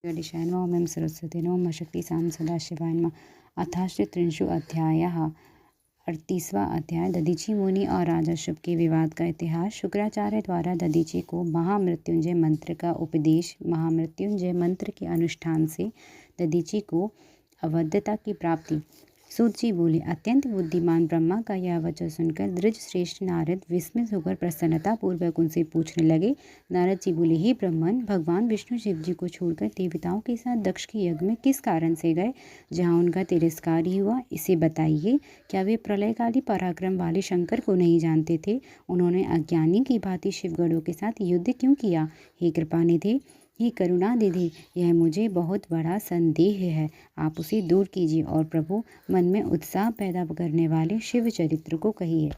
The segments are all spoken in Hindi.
गणेशाय नमः। ओम सरस्वती नमः। शक्ति साम सदाशिवाय नमः। अथाश्च अध्यायः 38वां अध्याय दधीचि मुनि और राजा शुभ के विवाद का इतिहास। शुक्राचार्य द्वारा दधीचि को महामृत्युंजय मंत्र का उपदेश। महामृत्युंजय मंत्र के अनुष्ठान से दधीचि को अवध्यता की प्राप्ति। सूत जी बोले, अत्यंत बुद्धिमान ब्रह्मा का यह वचन सुनकर द्विज श्रेष्ठ नारद विस्मित होकर प्रसन्नता पूर्वक उनसे पूछने लगे। नारद जी बोले, हे ब्रह्मन, भगवान विष्णु शिव जी को छोड़कर देवताओं के साथ दक्ष के यज्ञ में किस कारण से गए, जहाँ उनका तिरस्कार ही हुआ? इसे बताइए। क्या वे प्रलयकाली पराक्रम वाले शंकर को नहीं जानते थे? उन्होंने अज्ञानी की भांति शिवगणों के साथ युद्ध क्यों किया? हे कृपानिधि, हे करुणानिधि, यह मुझे बहुत बड़ा संदेह है। आप उसे दूर कीजिए और प्रभु मन में उत्साह पैदा करने वाले शिव चरित्र को कहिए।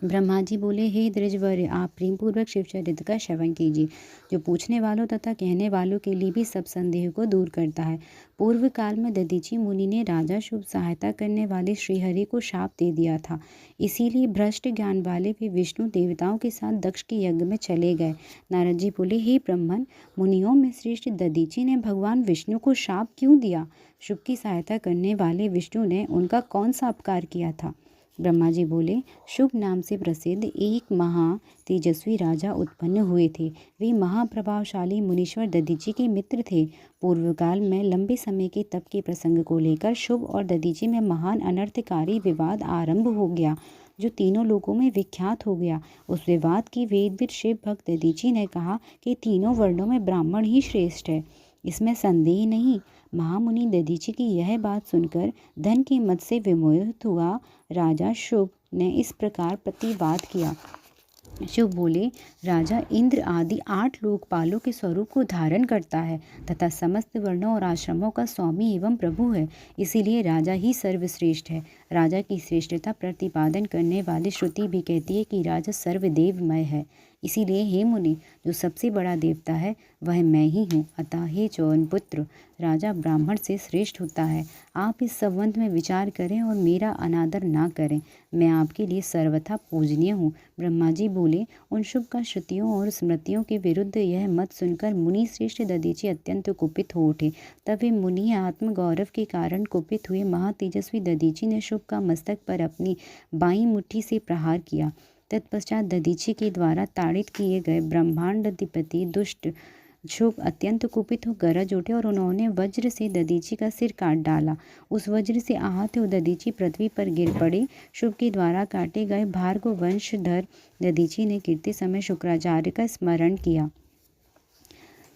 ब्रह्मा जी बोले, हे द्विजवर्य, आप प्रेम पूर्वक शिव चरित्र का श्रवण कीजिए, जो पूछने वालों तथा कहने वालों के लिए भी सब संदेह को दूर करता है। पूर्व काल में दधीचि मुनि ने राजा शुभ सहायता करने वाले श्रीहरि को शाप दे दिया था। इसीलिए भ्रष्ट ज्ञान वाले वे विष्णु देवताओं के साथ दक्ष के यज्ञ में चले गए। नारद जी बोले, हे ब्रह्मन, मुनियों में श्रेष्ठ दधीचि ने भगवान विष्णु को शाप क्यों दिया? शुभ की सहायता करने वाले विष्णु ने उनका कौन सा अपकार किया था? ब्रह्मा जी बोले, शुभ नाम से प्रसिद्ध एक महा तेजस्वी राजा उत्पन्न हुए थे। वे महाप्रभावशाली मुनीश्वर दधीचि के मित्र थे। पूर्व काल में लंबे समय के तप के प्रसंग को लेकर शुभ और दधीचि में महान अनर्थकारी विवाद आरंभ हो गया, जो तीनों लोगों में विख्यात हो गया। उस विवाद की वेदविद शिव भक्त दधीचि ने कहा कि तीनों वर्णों में ब्राह्मण ही श्रेष्ठ है, इसमें संदेह नहीं। महामुनि दधीचि की यह बात सुनकर धन के मद से विमोहित हुआ। राजा शुभ ने इस प्रकार प्रतिवाद किया। शुभ बोले, राजा इंद्र आदि 8 लोकपालों के स्वरूप को धारण करता है तथा समस्त वर्णों और आश्रमों का स्वामी एवं प्रभु है, इसीलिए राजा ही सर्वश्रेष्ठ है। राजा की श्रेष्ठता प्रतिपादन करने वाली श्रुति भी कहती है कि राजा सर्वदेवमय है। इसीलिए हे मुनि, जो सबसे बड़ा देवता है वह मैं ही हूँ। अतः हे चौवन पुत्र, राजा ब्राह्मण से श्रेष्ठ होता है। आप इस संबंध में विचार करें और मेरा अनादर ना करें। मैं आपके लिए सर्वथा पूजनीय हूँ। ब्रह्मा जी बोले, उन शुभ का श्रुतियों और स्मृतियों के विरुद्ध यह मत सुनकर मुनि श्रेष्ठ दधीचि अत्यंत कुपित हो उठे। तब वे मुनि आत्मगौरव के कारण कुपित हुए। महातेजस्वी दधीचि ने शुभ का मस्तक पर अपनी बाईं मुट्ठी से प्रहार किया। तत्पश्चात दधीचि के द्वारा ताड़ित किए गए ब्रह्मांडाधिपति दुष्ट शुभ अत्यंत कुपित हो गरज उठे और उन्होंने वज्र से दधीचि का सिर काट डाला। उस वज्र से आहत हो दधीचि पृथ्वी पर गिर पड़े। शुभ के द्वारा काटे गए भार्गव वंशधर दधीचि ने गिरते समय शुक्राचार्य का स्मरण किया।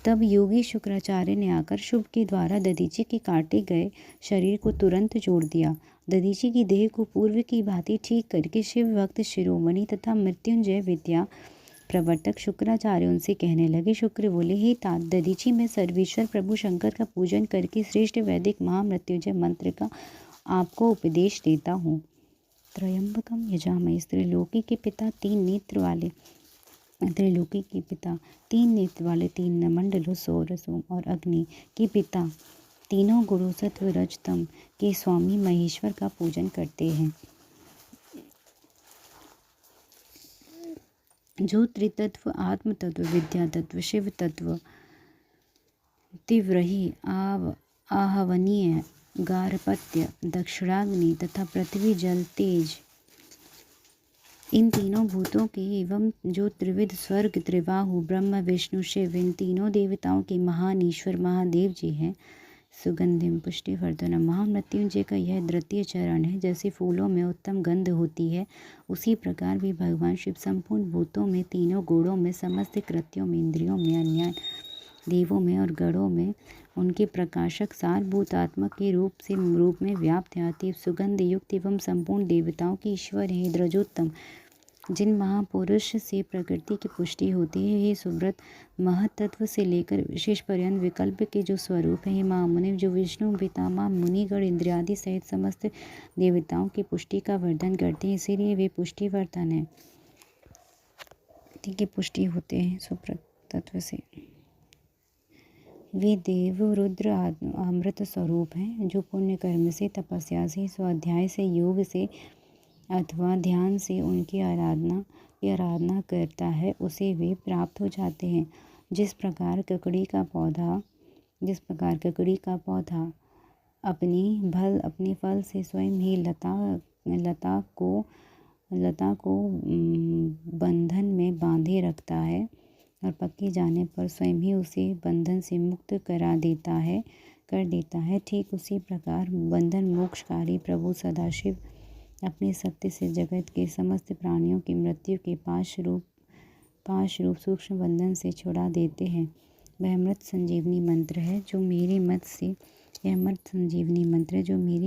तब योगी शुक्राचार्य ने आकर शुभ के द्वारा दधीचि के काटे गए शरीर को तुरंत जोड़ दिया। दधीचि की देह को पूर्व की भांति ठीक करके शिव भक्त शिरोमणि तथा मृत्युंजय विद्या प्रवर्तक शुक्राचार्य उनसे कहने लगे। शुक्र बोले, हे तात, दधीचि में सर्वेश्वर प्रभु शंकर का पूजन करके श्रेष्ठ वैदिक महामृत्युंजय मंत्र का आपको उपदेश देता हूँ। त्रयंबकम यजामहे, त्रिलोकी के पिता तीन नेत्र वाले तीन मंडलों सौर सोम और अग्नि के पिता तीनों गुरु सत्व रजतम के स्वामी महेश्वर का पूजन करते हैं, जो त्रितत्व आत्म तत्व विद्या तत्व शिव तत्व तिव्रही आहवनीय गार्हपत्य दक्षिणाग्नि तथा पृथ्वी जल तेज इन तीनों भूतों के एवं जो त्रिविध स्वर्ग त्रिबाहु ब्रह्म विष्णु शिव इन तीनों देवताओं के महान ईश्वर महादेव जी हैं। सुगंधिम पुष्टिवर्धनम, महामृत्युंजय का यह द्वितीय चरण है। जैसे फूलों में उत्तम गंध होती है, उसी प्रकार भी भगवान शिव संपूर्ण भूतों में, तीनों गुणों में, समस्त कृत्यों में, इंद्रियों में, अन्य देवों में और गणों में उनके प्रकाशक सारभूतात्मक के रूप में व्याप्त है। अतीव सुगंध युक्त एवं संपूर्ण देवताओं के ईश्वर है। द्रजोत्तम, जिन महापुरुष से प्रकृति की पुष्टि होती है। हे सुब्रत, महतत्व से लेकर विशेष पर्यंत विकल्प के जो स्वरूप है। हे महामुनि, जो विष्णु पितामह मुनिगण इंद्रियादि सहित समस्त देवताओं की पुष्टि का वर्धन करते हैं, इसीलिए वे पुष्टिवर्धन है। की पुष्टि होते हैं सुब्रत तत्व से। वे देव रुद्र अमृत स्वरूप हैं, जो पुण्य कर्म से, तपस्या से, स्वाध्याय से, योग से अथवा ध्यान से उनकी आराधना करता है, उसे वे प्राप्त हो जाते हैं। जिस प्रकार ककड़ी का पौधा जिस प्रकार ककड़ी का पौधा अपने फल से स्वयं ही लता को बंधन में बांधे रखता है और पके जाने पर स्वयं ही उसे बंधन से मुक्त कर देता है, ठीक उसी प्रकार बंधन मोक्षकारी प्रभु सदाशिव अपने सत्य से जगत के समस्त प्राणियों की मृत्यु के पाश रूप सूक्ष्म बंधन से छुड़ा देते हैं। वह अमृत संजीवनी मंत्र है जो मेरे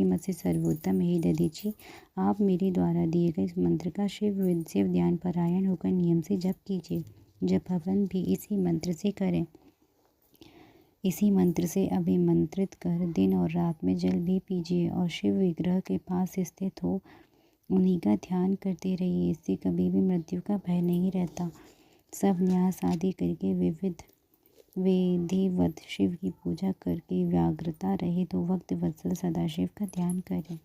मत से सर्वोत्तम है। दधीची, आप मेरे द्वारा दिए गए इस मंत्र का शिव ध्यान परायण होकर नियम से जप कीजिए। जप हवन भी इसी मंत्र से करें। इसी मंत्र से अभिमंत्रित कर दिन और रात में जल भी पीजिए और शिव विग्रह के पास स्थित हो उन्हीं का ध्यान करते रहिए। इससे कभी भी मृत्यु का भय नहीं रहता। सब न्यास आदि करके विधिवत शिव की पूजा करके व्याग्रता रहे तो भक्त वत्सल सदाशिव का ध्यान करें।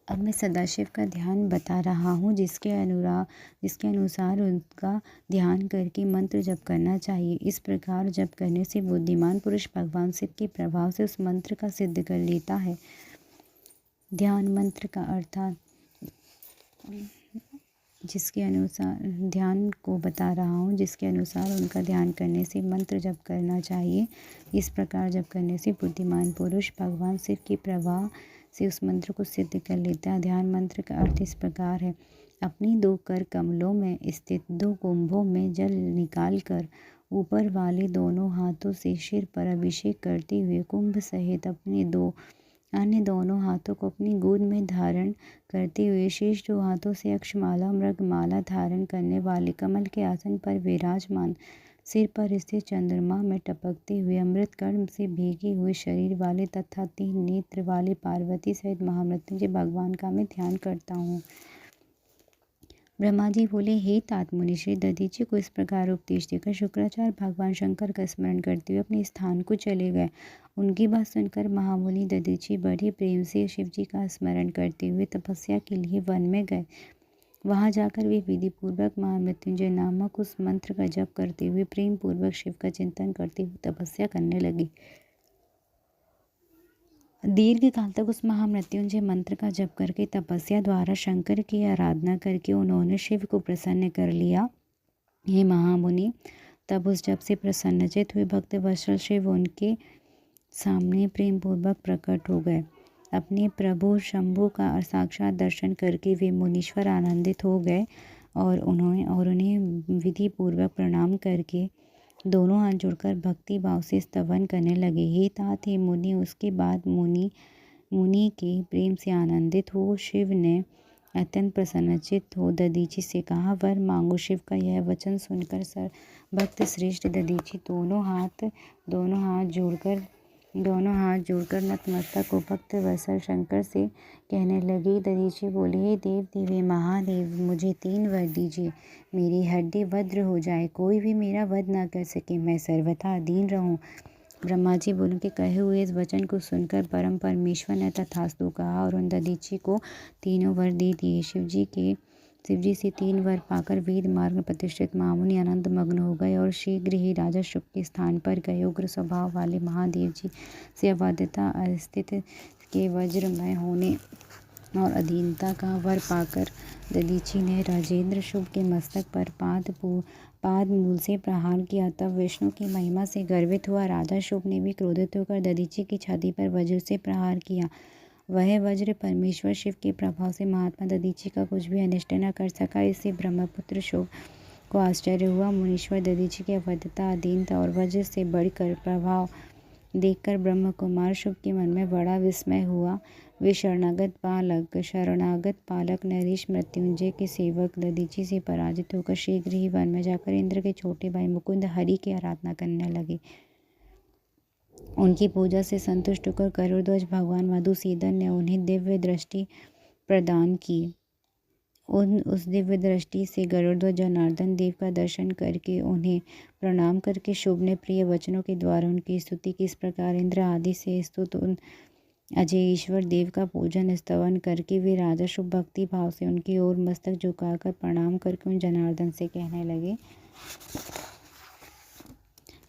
अब मैं सदाशिव का ध्यान बता रहा हूँ जिसके अनुसार उनका ध्यान करके मंत्र जप करना चाहिए। इस प्रकार जप करने से बुद्धिमान पुरुष भगवान शिव के प्रभाव से उस मंत्र का सिद्ध कर लेता है। ध्यान मंत्र का अर्थात ध्यान को बता रहा हूँ जिसके अनुसार उनका ध्यान करने से मंत्र जप करना चाहिए। इस प्रकार जप करने से बुद्धिमान पुरुष भगवान शिव के प्रभाव से उस मंत्र को सिद्ध कर लेता है। ध्यान मंत्र का अर्थ इस प्रकार है। अपनी 2 कर कमलों में स्थित 2 कुंभों में जल निकालकर ऊपर वाले दोनों हाथों से सिर पर अभिषेक करते हुए कुंभ सहित अपने अन्य दोनों हाथों को अपनी गोद में धारण करते हुए शेष 2 हाथों से अक्षमाला मृगमाला धारण करने वाले कमल के आसन पर विराजमान सिर पर स्थित चंद्रमा में टपकते हुए अमृत कर्ण से भीगे हुए शरीर वाले तथा 3 नेत्र वाले पार्वती सहित महामृत्युंजय भगवान का मैं ध्यान करता हूँ। ब्रह्मा जी बोले, हे तात मुनि, श्री दधीची को इस प्रकार उपदेश देकर शुक्राचार्य भगवान शंकर का स्मरण करते हुए अपने स्थान को चले गए। उनकी बात सुनकर महामुनि दधीची बड़े प्रेम से शिव जी का स्मरण करते हुए तपस्या के लिए वन में गए। वहां जाकर वे विधि पूर्वक महामृत्युंजय नामक उस मंत्र का जप करते हुए प्रेम पूर्वक शिव का चिंतन करते हुए तपस्या करने लगे। दीर्घ काल तक उस महामृत्युंजय मंत्र का जप करके तपस्या द्वारा शंकर की आराधना करके उन्होंने शिव को प्रसन्न कर लिया। हे महामुनि, तब उस जप से प्रसन्नचित हुए भक्त वत्सल शिव उनके सामने प्रेम पूर्वक प्रकट हो गए। अपने प्रभु शंभु का साक्षात दर्शन करके वे मुनीश्वर आनंदित हो गए और उन्हें विधि पूर्वक प्रणाम करके दोनों हाथ जोड़कर भक्ति भाव से स्तवन करने लगे। हे तात, हे मुनि। उसके बाद मुनि के प्रेम से आनंदित हो शिव ने अत्यंत प्रसन्नचित हो दधीची से कहा, वर मांगो। शिव का यह वचन सुनकर भक्त श्रेष्ठ दधीची दोनों हाथ जोड़कर नतमस्तक हो भक्त वत्सल शंकर से कहने लगे। दधीची बोले, हे देव हे महादेव, मुझे 3 वर दीजिए। मेरी हड्डी वज्र हो जाए, कोई भी मेरा वध न कर सके, मैं सर्वथा अधीन रहूं। ब्रह्मा जी बोले कि कहे हुए इस वचन को सुनकर परम परमेश्वर ने तथास्तु कहा और उन दधीची को 3 वर दे दिए। शिव जी से 3 वर पाकर वेद मार्ग में प्रतिष्ठित महामुनि आनंद मग्न हो गए और शीघ्र ही राजा शुभ के स्थान पर गए। उग्र स्वभाव वाले महादेव जी से अबाध्यता अस्तित्व के वज्रमय होने और अधीनता का वर पाकर दधीची ने राजेंद्र शुभ के मस्तक पर पाद मूल से प्रहार किया। तब विष्णु की महिमा से गर्वित हुआ राजा शुभ ने भी क्रोधित होकर दधीची की छाती पर वज्र से प्रहार किया। वह वज्र परमेश्वर शिव के प्रभाव से महात्मा दधीची का कुछ भी अनिष्ट न कर सका। इससे ब्रह्मपुत्र शुभ को आश्चर्य हुआ। मुनीश्वर दधीची की अवध्यता, अधीनता और वज्र से बढ़कर प्रभाव देखकर ब्रह्म कुमार शुभ के मन में बड़ा विस्मय हुआ। वे शरणागत पालक नरेश मृत्युंजय के सेवक दधीची से पराजित होकर शीघ्र ही वन में जाकर इंद्र के छोटे भाई मुकुंद हरि की आराधना करने लगे। उनकी पूजा से संतुष्ट होकर गरुड़ध्वज भगवान मधुसूदन ने उन्हें दिव्य दृष्टि प्रदान की। उस दिव्य दृष्टि से गरुड़ध्वज जनार्दन देव का दर्शन करके उन्हें प्रणाम करके शुभ ने प्रिय वचनों के द्वारा उनकी स्तुति की। इस प्रकार इंद्र आदि से स्तुत उन अजय ईश्वर देव का पूजन स्तवन करके वे राजा शुभ भक्ति भाव से उनकी ओर मस्तक झुकाकर प्रणाम करके उन जनार्दन से कहने लगे,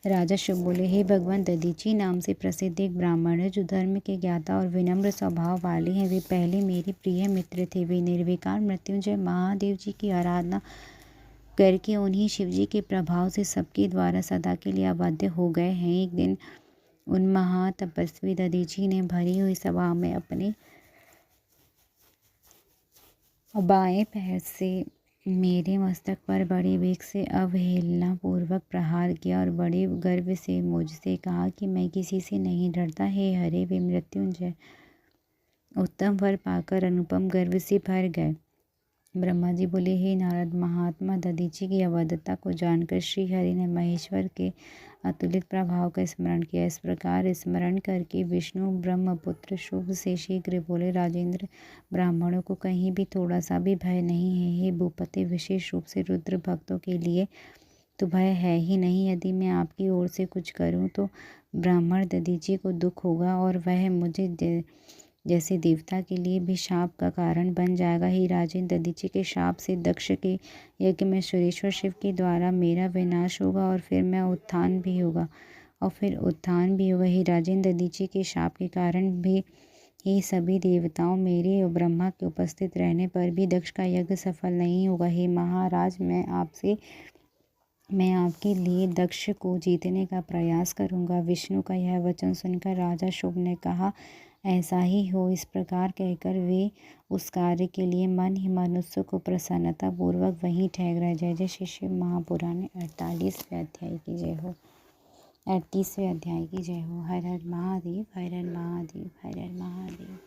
राजा शुभ बोले, हे भगवान, दधीची नाम से प्रसिद्ध एक ब्राह्मण है जो धर्म के ज्ञाता और विनम्र स्वभाव वाले हैं। वे पहले मेरे प्रिय मित्र थे। वे निर्विकार मृत्युंजय महादेव जी की आराधना करके उन्हीं शिव जी के प्रभाव से सबके द्वारा सदा के लिए अवध्य हो गए हैं। एक दिन उन महातपस्वी दधीची ने भरी हुई सभा में अपने बाएं पैर से मेरे मस्तक पर बड़े वेग से अवहेलना पूर्वक प्रहार किया और बड़े गर्व से मुझसे कहा कि मैं किसी से नहीं डरता। हे हरे, वे मृत्युंजय उत्तम वर पाकर अनुपम गर्व से भर गए। ब्रह्मा जी बोले, हे नारद महात्मा, दधीची की अवधता को जानकर श्री हरि ने महेश्वर के अतुलित प्रभाव का स्मरण किया। इस प्रकार स्मरण करके विष्णु ब्रह्मपुत्र शुभ से शीघ्र बोले, राजेंद्र, ब्राह्मणों को कहीं भी थोड़ा सा भी भय नहीं है। हे भूपति, विशेष रूप से रुद्र भक्तों के लिए तो भय है ही नहीं। यदि मैं आपकी ओर से कुछ करूं तो ब्राह्मण दधीची को दुख होगा और वह मुझे जैसे देवता के लिए भी शाप का कारण बन जाएगा। ही राजेंद्र, दधीची के शाप से दक्ष के यज्ञ में सुरेश्वर शिव के द्वारा मेरा विनाश होगा और फिर उत्थान भी होगा। ही राजेंद्र, दधीची के शाप के कारण भी ये सभी देवताओं मेरे और ब्रह्मा के उपस्थित रहने पर भी दक्ष का यज्ञ सफल नहीं होगा। हे महाराज, मैं आपके लिए दक्ष को जीतने का प्रयास करूंगा। विष्णु का यह वचन सुनकर राजा शुभ ने कहा, ऐसा ही हो। इस प्रकार कहकर वे उस कार्य के लिए मन ही मन उत्सुक को प्रसन्नता पूर्वक वहीं ठहर गए। जय जय श्री शिव महापुराण 38वें अध्याय की जय हो। 38वें अध्याय की जय हो। हर हर महादेव, हर हर महादेव, हर हर महादेव।